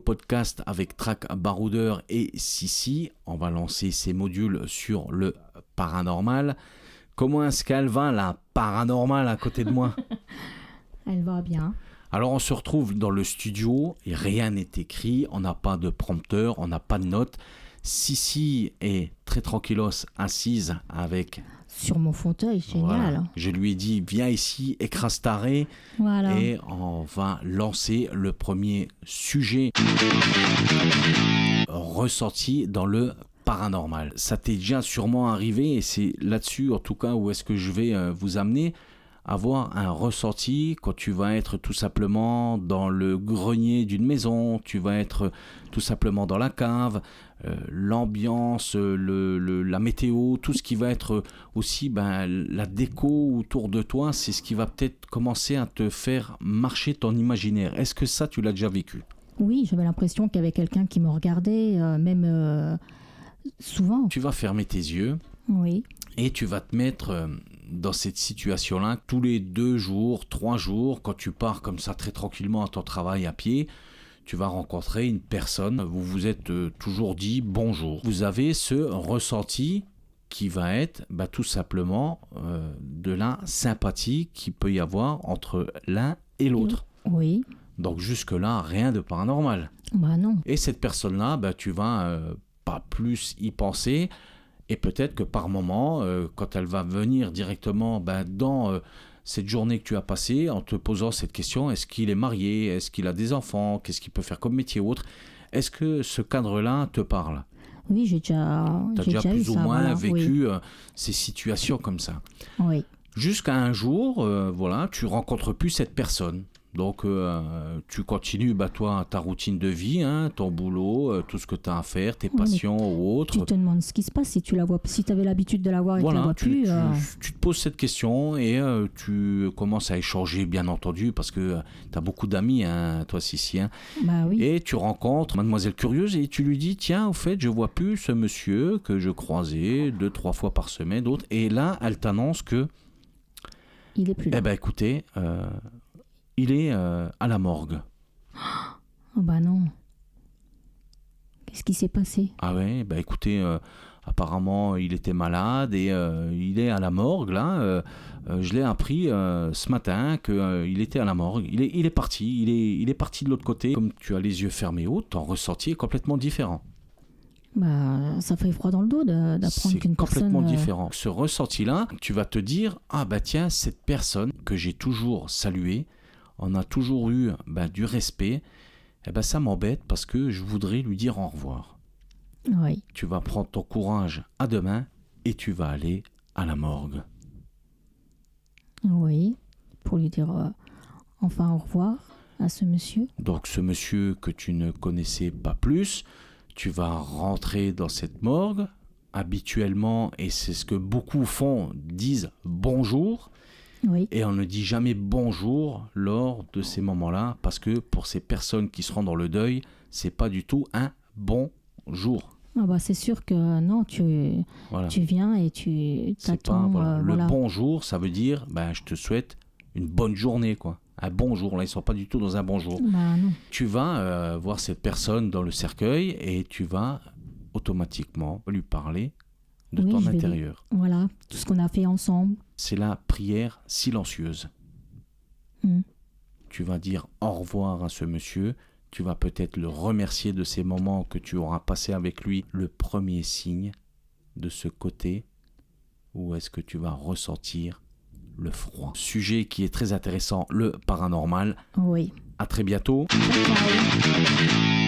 podcast avec Track Baroudeur et Sissi. On va lancer ces modules sur le paranormal. Comment est-ce qu'elle va, la paranormale, à côté de moi? Elle va bien. Alors on se retrouve dans le studio et rien n'est écrit, on n'a pas de prompteur, on n'a pas de notes. Sissi est très tranquillos assise avec... Sur mon fauteuil, génial. Voilà. Je lui ai dit, viens ici, écrase taré. Voilà. Et on va lancer le premier sujet ressenti dans le paranormal. Ça t'est déjà sûrement arrivé et c'est là-dessus en tout cas où est-ce que je vais vous amener. Avoir un ressenti quand tu vas être tout simplement dans le grenier d'une maison, tu vas être tout simplement dans la cave, l'ambiance, la météo, tout ce qui va être aussi la déco autour de toi, c'est ce qui va peut-être commencer à te faire marcher ton imaginaire. Est-ce que ça, tu l'as déjà vécu? Oui, j'avais l'impression qu'il y avait quelqu'un qui me regardait, même souvent. Tu vas fermer tes yeux. Oui. Et tu vas te mettre dans cette situation-là tous les 2 jours, 3 jours, quand tu pars comme ça très tranquillement à ton travail à pied, tu vas rencontrer une personne, vous vous êtes toujours dit bonjour. Vous avez ce ressenti qui va être tout simplement de la sympathie qu'il peut y avoir entre l'un et l'autre. Oui. Donc jusque-là, rien de paranormal. Non. Et cette personne-là, tu vas pas plus y penser. Et peut-être que par moment, quand elle va venir directement dans cette journée que tu as passée, en te posant cette question, est-ce qu'il est marié? Est-ce qu'il a des enfants? Qu'est-ce qu'il peut faire comme métier ou autre? Est-ce que ce cadre-là te parle? Oui, j'ai déjà plus ou moins voilà, vécu ces situations comme ça. Oui. Jusqu'à un jour, tu rencontres plus cette personne. Donc, tu continues, toi, ta routine de vie, ton boulot, tout ce que tu as à faire, tes passions ou autres. Tu te demandes ce qui se passe si tu la vois, si tu avais l'habitude de la voir et que tu la vois plus. Tu te poses cette question et tu commences à échanger, bien entendu, parce que tu as beaucoup d'amis, toi, Sissi. Oui. Et tu rencontres Mademoiselle Curieuse et tu lui dis, tiens, au fait, je vois plus ce monsieur que je croisais 2-3 fois par semaine, d'autres. Et là, elle t'annonce que... Il est plus là. Écoutez... il est à la morgue. Oh non. Qu'est-ce qui s'est passé? Ah ouais, écoutez, apparemment il était malade et il est à la morgue là. Je l'ai appris ce matin qu'il était à la morgue. Il est parti, il est parti de l'autre côté. Comme tu as les yeux fermés haut, ton ressenti est complètement différent. Ça fait froid dans le dos d'apprendre qu'une personne... C'est complètement différent. Ce ressenti-là, tu vas te dire, tiens, cette personne que j'ai toujours saluée, on a toujours eu du respect, ça m'embête parce que je voudrais lui dire au revoir. Oui. Tu vas prendre ton courage à deux mains et tu vas aller à la morgue. Oui, pour lui dire enfin au revoir à ce monsieur. Donc ce monsieur que tu ne connaissais pas plus, tu vas rentrer dans cette morgue, habituellement, et c'est ce que beaucoup font, disent bonjour. Oui. Et on ne dit jamais bonjour lors de ces moments-là, parce que pour ces personnes qui seront dans le deuil, c'est pas du tout un bonjour. C'est sûr que non, tu viens et tu t'attends. Le bonjour, ça veut dire je te souhaite une bonne journée, quoi. Un bonjour, là ils sont pas du tout dans un bonjour. Non. Tu vas voir cette personne dans le cercueil et tu vas automatiquement lui parler de ton intérieur. Voilà, tout ce qu'on a fait ensemble. C'est la prière silencieuse. Tu vas dire au revoir à ce monsieur, tu vas peut-être le remercier de ces moments que tu auras passés avec lui. Le premier signe de ce côté où est-ce que tu vas ressentir le froid. Sujet qui est très intéressant, le paranormal. Oui. À très bientôt. Ciao.